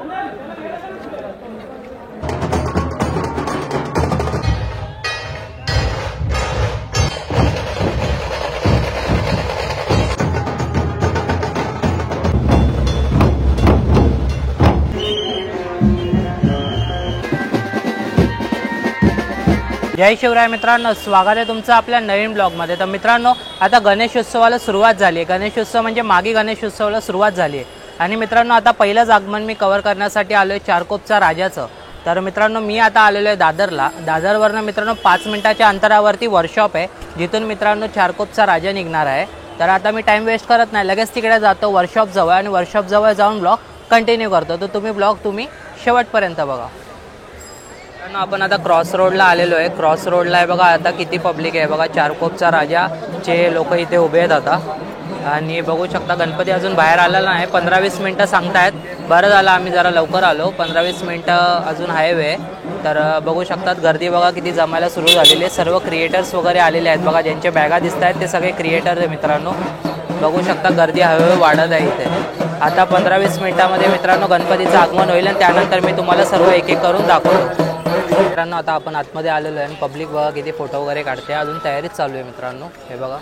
जय शिवराय मित्रांनो, स्वागत आहे तुमचं आपल्या नवीन ब्लॉगमध्ये। तर मित्रांनो, आता गणेशोत्सवाला सुरुवात झाली आहे। गणेशोत्सव म्हणजे मागी गणेशोत्सवाला सुरुवात झाली आहे आणि मित्रांनो आता पहिलंच आगमन मी कव्हर करण्यासाठी आलो आहे चारकोपचा राजाचं। तर मित्रांनो मी आता आलेलो आहे दादरला। दादरवरनं मित्रांनो 5 मिनिटाच्या अंतरावरती वर्कशॉप आहे, जिथून मित्रांनो चारकोपचा राजा निघणार आहे। तर आता मी टाइम वेस्ट करत नाही, लगेच तिकडे जातो वर्कशॉप जवळ आणि वर्कशॉप जवळ जाऊन ब्लॉग कंटिन्यू करतो। तर तुम्ही ब्लॉग शेवटपर्यंत बघा। आपण आता क्रॉस रोडला आलेलो आहे। क्रॉस रोडला आहे बघा, आता किती पब्लिक आहे बघा। चारकोपचा राजाचे लोक इथे उभे आहेत आता आणि बघू शकता गणपती अजून बाहेर आलेला नाही। 15-20 मिनिटं सांगतायत, बरं झालं आम्ही जरा लवकर आलो। 15-20 मिनिटं अजून आहे वेळ। तर बघू शकतात गर्दी बघा किती जमायला सुरू झालेली आहे। सर्व क्रिएटर्स वगैरे आलेले आहेत बघा, ज्यांच्या बॅगा दिसत आहेत ते सगळे क्रिएटर आहे मित्रांनो। बघू शकता गर्दी हळूहळू वाढत आहे इथे। आता 15-20 मिनिटांमध्ये मित्रांनो गणपतीचं आगमन होईल आणि त्यानंतर मी तुम्हाला सर्व एक एक करून दाखवतो। मित्रांनो आता आपण आतमध्ये आलेलो आहे आणि पब्लिक बघा किती फोटो वगैरे काढते। अजून तयारीच चालू आहे मित्रांनो, हे बघा।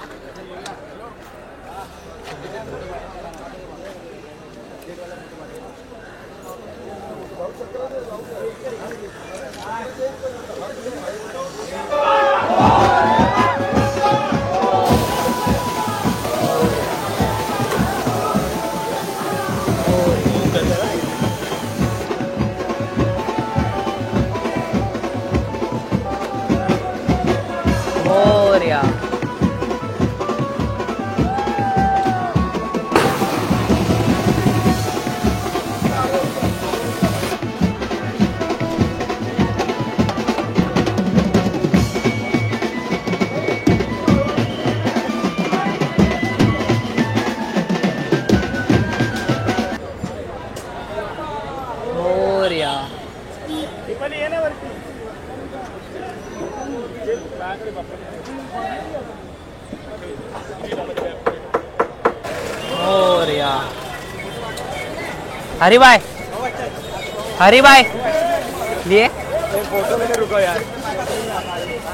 हरी भाई, हरी भाई लिए फोटो में रुको यार,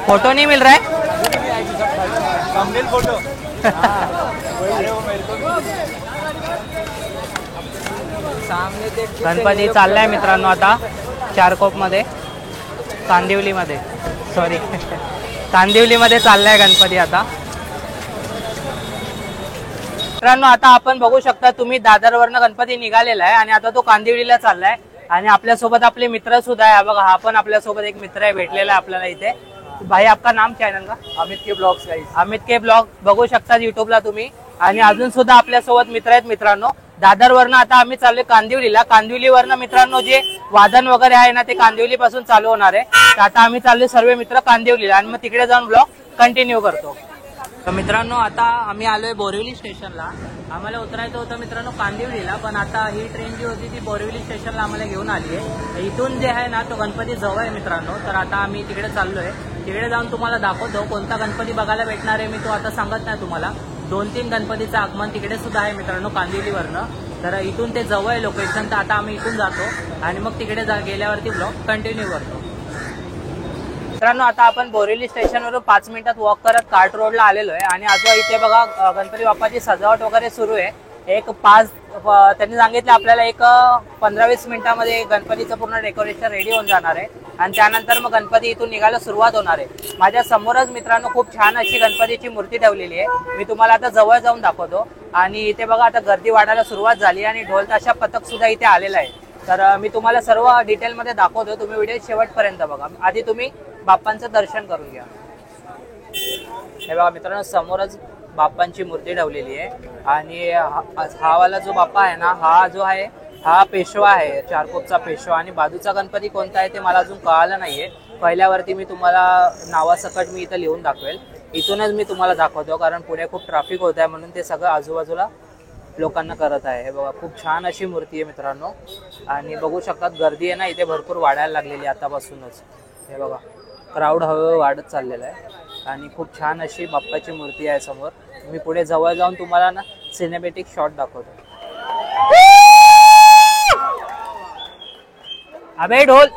फोटो नहीं मिल रहा है। फोटो अरे वो मेरे को सामने देख। गणपती चाललाय मित्रांनो आता चारकोपमध्ये, कांदिवलीमध्ये, सॉरी कांदिवलीमध्ये चाललाय गणपती आता। मित्रांनो आता आपण बघू शकता तुम्ही दादरवरनं गणपती निघालेला आहे आणि आता तो कांदिवलीला चाललाय आणि आपल्यासोबत आपले मित्र सुद्धा आहे बघा। हा पण आपल्यासोबत एक मित्र आहे, भेटलेला आहे आपल्याला इथे। भाई आपका नाम चॅनल का? अमित के ब्लॉग्स गाइस, अमित के ब्लॉग बघू शकता युट्यूबला तुम्ही। आणि अजून सुद्धा आपल्यासोबत मित्र आहेत मित्रांनो। दादरवरनं आता आम्ही चाललोय कांदिवलीला। कांदिवलीवरनं मित्रांनो जे वादन वगैरे आहे ना ते कांदिवली पासून चालू होणार आहे। तर आता आम्ही चाललोय सर्व मित्र कांदिवलीला आणि मग तिकडे जाऊन ब्लॉग कंटिन्यू करतो। तर मित्रांनो आता आम्ही आलोय बोरिवली स्टेशनला। आम्हाला उतरायचं होतं मित्रांनो कांदिवलीला, पण आता ही ट्रेन जी होती ती बोरिवली स्टेशनला आम्हाला घेऊन आली आहे। इथून जे आहे ना तो गणपती जवळ आहे मित्रांनो। तर आता आम्ही तिकडे चाललोय, तिकडे जाऊन तुम्हाला दाखवतो कोणता गणपती बघायला भेटणार आहे। मी तो आता सांगत नाही तुम्हाला। 2-3 गणपतीचं आगमन तिकडे सुद्धा आहे मित्रांनो कांदिवलीवरनं। तर इथून ते जवळ आहे लोकेशन, तर आता आम्ही इथून जातो आणि मग तिकडे गेल्यावरती ब्लॉग कंटिन्यू करतो। मित्रांनो आता आपण बोरिवली स्टेशनवरून 5 मिनिटात वॉक करत कार्ट रोडला आलेलो आहे आणि आता इथे बघा गणपती बाप्पाची सजावट वगैरे सुरू आहे। त्यांनी सांगितलं आपल्याला 15-20 मिनिटांमध्ये गणपतीचं पूर्ण डेकोरेशन रेडी होऊन जाणार आहे आणि त्यानंतर मग गणपती इथून निघायला सुरुवात होणार आहे। माझ्या समोरच मित्रांनो खूप छान अशी गणपतीची मूर्ती ठेवलेली आहे। मी तुम्हाला आता जवळ जाऊन दाखवतो। आणि इथे बघा आता गर्दी वाढायला सुरुवात झाली आणि ढोल ताशा पथक सुद्धा इथे आलेला आहे। तर मी तुम्हाला सर्व डिटेलमध्ये दाखवतो, तुम्ही व्हिडिओ शेवटपर्यंत बघा। आधी तुम्ही बाप्पांचं दर्शन करून घ्या। हे बघा मित्रांनो समोरच बाप्पांची मूर्ती ठेवलेली आहे आणि हा वाला जो बाप्पा आहे ना, हा जो आहे हा पेशवा आहे, चारकोपचा पेशवा। आणि बाजूचा गणपती कोणता आहे ते मला अजून कळालं नाहीये। पहिल्यावरती मी तुम्हाला नावासकट मी इथं लिहून दाखवेल। इथूनच मी तुम्हाला दाखवतो कारण पुढे खूप ट्रॅफिक होत आहे म्हणून ते सगळं आजूबाजूला लोकांना करत आहे। हे बघा खूप छान अशी मूर्ती आहे मित्रांनो आणि बघू शकतात गर्दी आहे ना इथे भरपूर वाढायला लागलेली आतापासूनच। हे बघा क्राऊड हळूहळू वाढत चाललेला आहे आणि खूप छान अशी बाप्पाची मूर्ती आहे समोर। मी पुढे जवळ जाऊन तुम्हाला ना सिनेमॅटिक शॉट दाखवतो। अबे ढोल.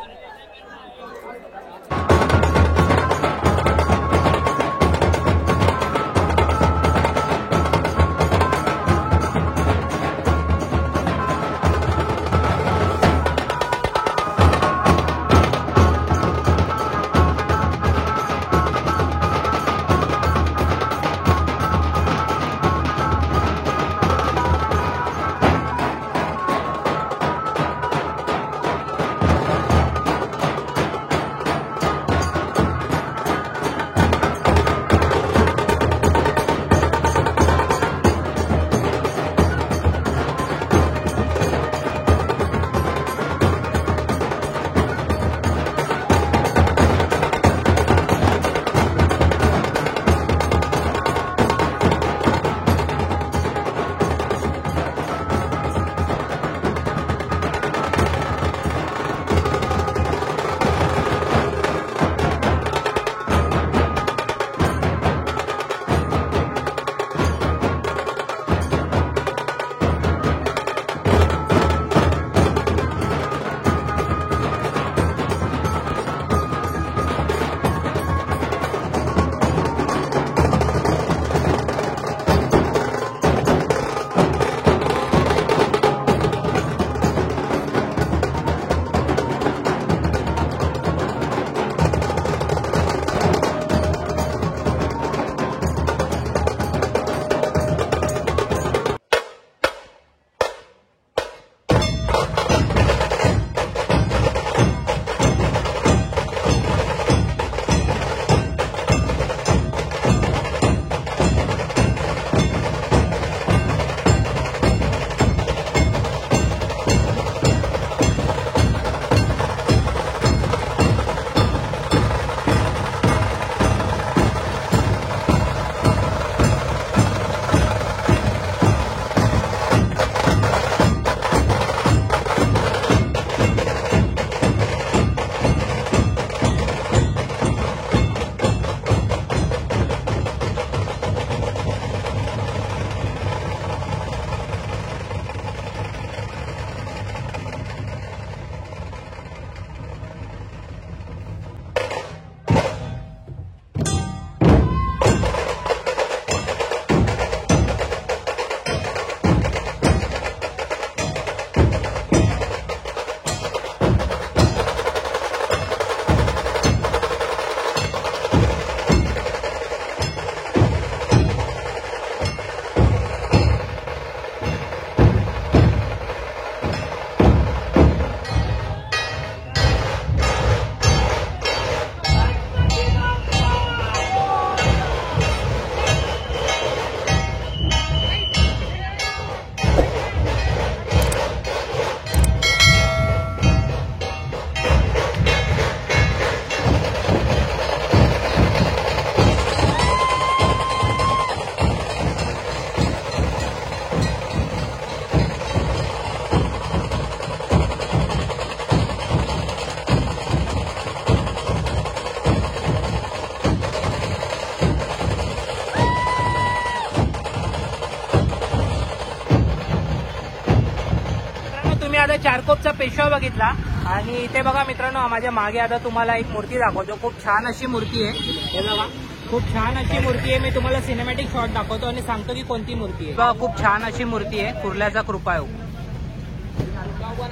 तुम्ही आता चारकोपचा पेशवा बघितला आणि इथे बघा मित्रांनो माझ्या मागे आता तुम्हाला एक मूर्ती दाखवतो. खूप छान अशी मूर्ती आहे. हे बघा खूप छान अशी मूर्ती आहे. मी तुम्हाला सिनेमॅटिक शॉट दाखवतो आणि सांगतो की कोणती मूर्ती आहे. बघा खूप छान अशी मूर्ती आहे. कुर्ल्याचा कृपायोग.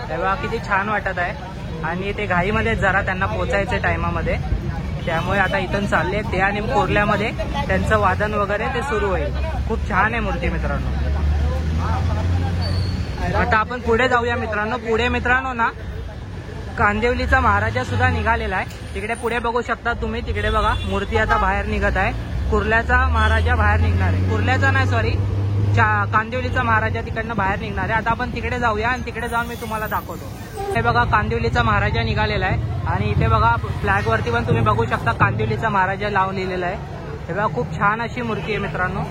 हे बघा किती छान वाटत आहे आणि ते घाईमध्ये जरा त्यांना पोचायचं टायमामध्ये, त्यामुळे आता इथून चालले ते आणि कुर्ल्यामध्ये त्यांचं वादन वगैरे ते सुरू होईल. खूप छान आहे मूर्ती मित्रांनो. आता आपण पुढे जाऊया मित्रांनो. पुढे मित्रांनो ना कांदिवलीचा महाराजा सुद्धा निघालेला आहे. तिकडे पुढे बघू शकता तुम्ही. तिकडे बघा मूर्ती आता बाहेर निघत आहे. कुर्ल्याचा महाराजा बाहेर निघणार आहे. कुर्ल्याचा नाही सॉरी कांदिवलीचा महाराजा तिकडनं बाहेर निघणार आहे. आता आपण तिकडे जाऊया आणि तिकडे जाऊन मी तुम्हाला दाखवतो. हे बघा कांदिवलीचा महाराजा निघालेला आहे आणि इथे बघा फ्लॅग वरती पण तुम्ही बघू शकता कांदिवलीचा महाराजा लावून लिहिलेला आहे. हे बघा खूप छान अशी मूर्ती आहे मित्रांनो.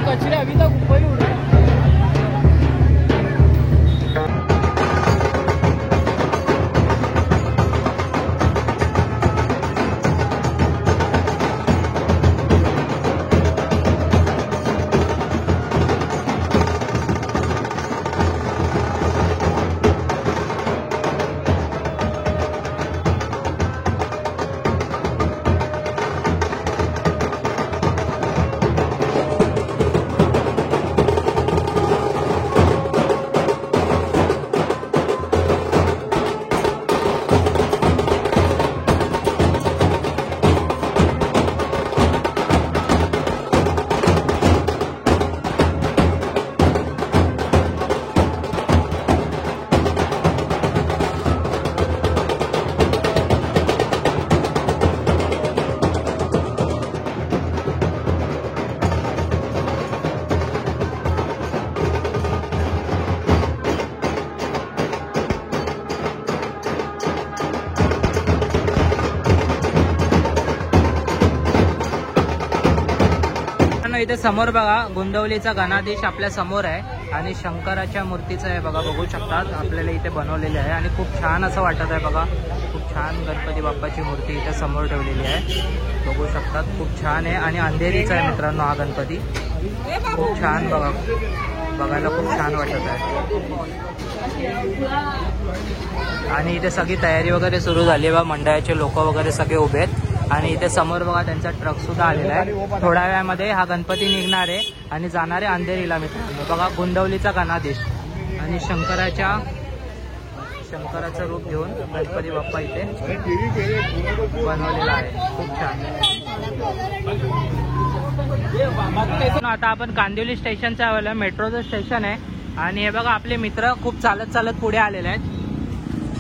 कचरे अभी तक ऊपर ही उड़ रहा है. इथे समोर बघा गोंदवलीचा गणाधीश आपल्या समोर आहे आणि शंकराच्या मूर्तीचं आहे बघा, बघू शकतात आपल्याला इथे बनवलेले आहे आणि खूप छान असं वाटत आहे बघा. खूप छान गणपती बाप्पाची मूर्ती इथे समोर ठेवलेली आहे, बघू शकतात. खूप छान आहे आणि अंधेरीचा आहे मित्रांनो हा गणपती. खूप छान बघा, बघायला खूप छान वाटत आहे. आणि इथे सगळी तयारी वगैरे सुरू झाली बघा, मंडळाचे लोक वगैरे सगळे उभे आहेत आणि इथे समोर बघा त्यांचा ट्रक सुद्धा आलेला आहे. थोड्या वेळामध्ये हा गणपती निघणार आहे आणि जाणार आहे अंधेरीला मित्रांनो. बघा गोंदवलीचा गणाधीश आणि शंकराचं रूप घेऊन गणपती बाप्पा इथे बनवलेला आहे. खूप छान. आता आपण कांदिवली स्टेशनच्या आलेलो आहे, मेट्रोचं स्टेशन आहे आणि हे बघा आपले मित्र खूप चालत चालत पुढे आलेले आहेत.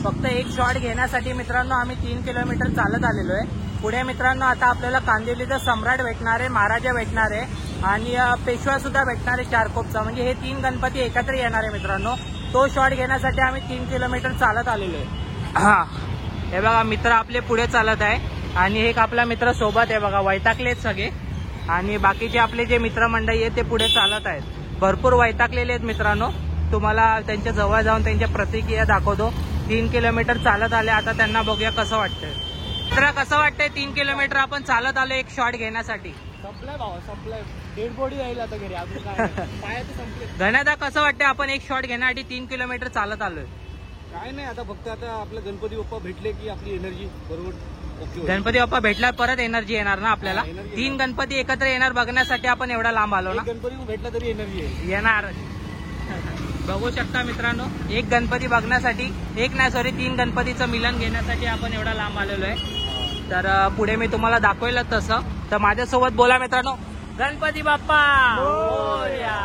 फक्त एक शॉट घेण्यासाठी मित्रांनो आम्ही 3 किलोमीटर चालत आलेलो आहे. पुढे मित्रांनो आता आपल्याला कांदिवलीचा सम्राट भेटणार आहे, महाराजा भेटणार आहे आणि पेशवा सुद्धा भेटणार आहे चारकोपचा. म्हणजे हे 3 गणपती एकत्र येणार आहे मित्रांनो. तो शॉट घेण्यासाठी आम्ही 3 किलोमीटर चालत आलेलो आहे. हा हे बघा मित्र आपले पुढे चालत आहे आणि एक आपला मित्र सोबत आहे बघा, वैतागलेत सगळे आणि बाकीचे आपले जे मित्रमंडळी आहेत ते पुढे चालत आहेत. भरपूर वैतागलेले आहेत मित्रांनो. तुम्हाला त्यांच्या जवळ जाऊन त्यांच्या प्रतिक्रिया दाखवतो. 3 किलोमीटर चालत आले, आता त्यांना बघूया कसं वाटतंय. मित्र कसं वाटतंय 3 किलोमीटर आपण चालत आलो एक शॉट घेण्यासाठी? संपलाय भावा, संपलाय. डेड बॉडी राहील आता घरी अजून काय पायाचं संपले. धन्यदा कसं वाटतंय आपण एक शॉट घेण्यासाठी 3 किलोमीटर चालत आलोय? काय नाही, आता फक्त आता आपलं गणपती बाप्पा भेटले की आपली एनर्जी बरोबर ओके. गणपती बाप्पा भेटला परत एनर्जी येणार ना आपल्याला. 3 गणपती एकत्र येणार बघण्यासाठी आपण एवढा लांब आलो ना. गणपती भेटला तरी एनर्जी आहे येणार. बघू शकता मित्रांनो, एक गणपती बघण्यासाठी, एक नाही सॉरी 3 गणपतीचं मिलन घेण्यासाठी आपण एवढा लांब आलेलो आहे. तर पुढे मी तुम्हाला दाखवेल तसं. तर माझ्यासोबत बोला मित्रांनो, गणपती बाप्पा मोरया.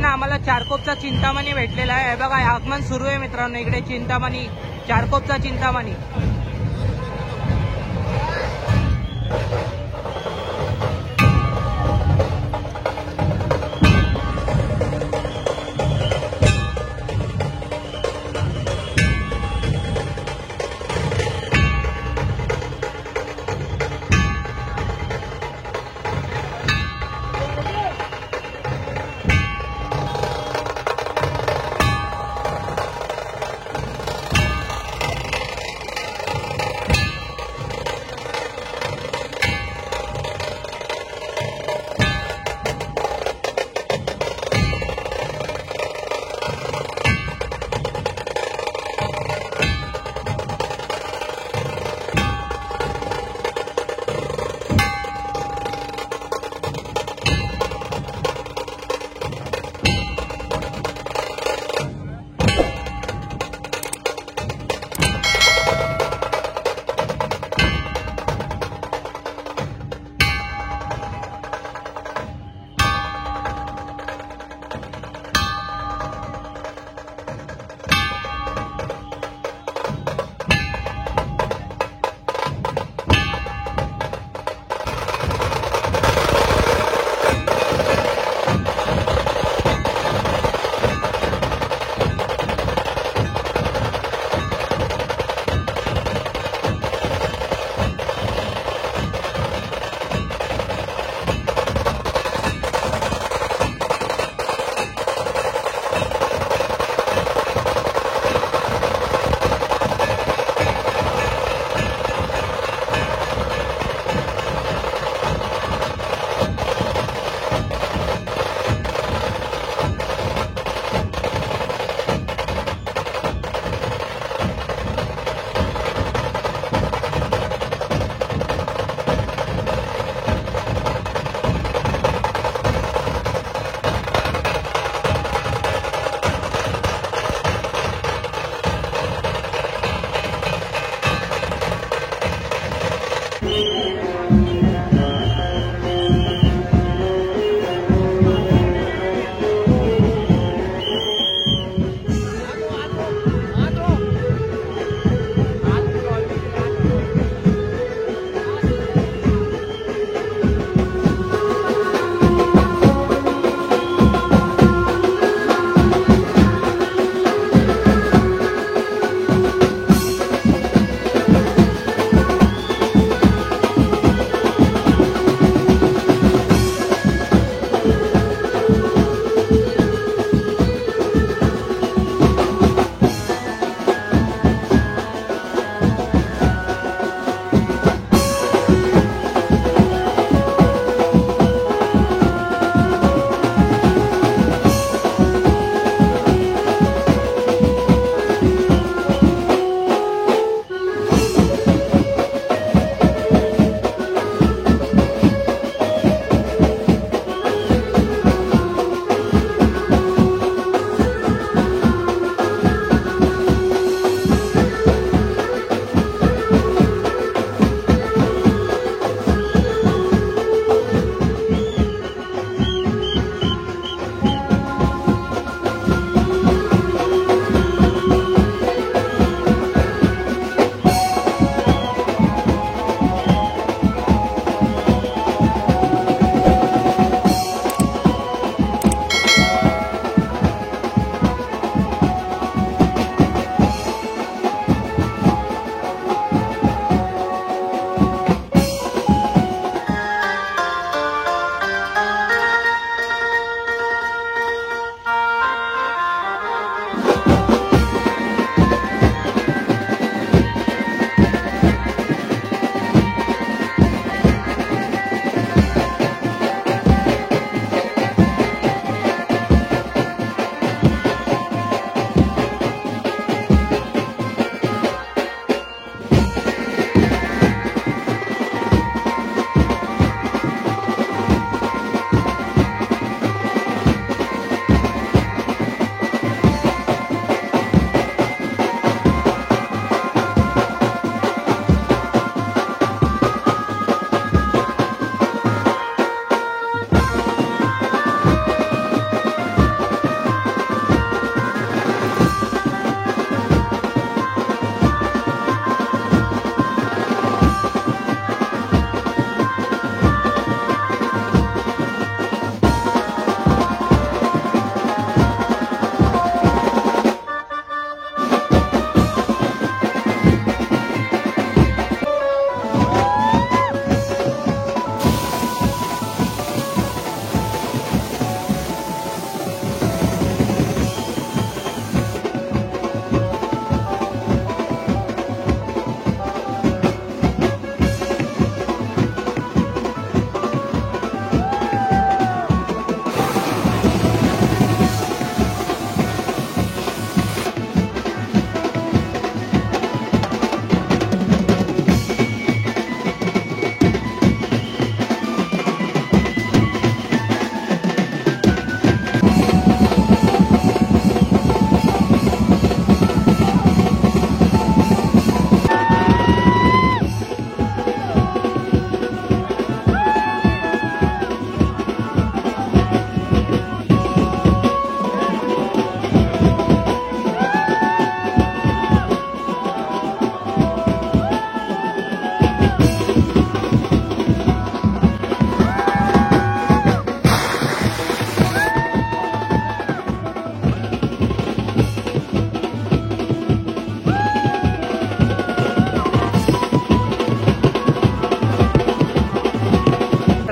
आम्हाला चारकोपचा चिंतामणी भेटलेला आहे. हे बघा आगमन सुरू आहे मित्रांनो, इकडे चिंतामणी, चारकोपचा चिंतामणी.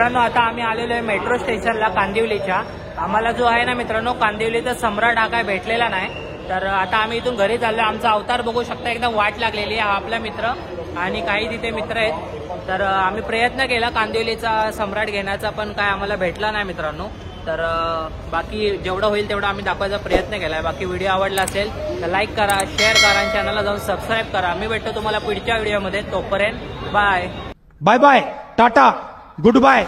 मित्रांनो आता आम्ही आलेलो आहे मेट्रो स्टेशनला कांदिवलीच्या. आम्हाला जो आहे ना मित्रांनो कांदिवलीचा सम्राट हा काय भेटलेला नाही. तर आता आम्ही इथून घरी चाललो. आमचा अवतार बघू शकता एकदम वाट लागलेली आहे. हा आपला मित्र आणि काही तिथे मित्र आहेत. तर आम्ही प्रयत्न केला कांदिवलीचा सम्राट घेण्याचा, पण काय आम्हाला भेटला नाही मित्रांनो. तर बाकी जेवढं होईल तेवढं आम्ही दाखवायचा प्रयत्न केलाय. बाकी व्हिडिओ आवडला असेल तर लाईक करा, शेअर करा आणि चॅनलला जाऊन सबस्क्राईब करा. मी भेटतो तुम्हाला पुढच्या व्हिडिओमध्ये. तोपर्यंत bye bye bye, tata, good bye.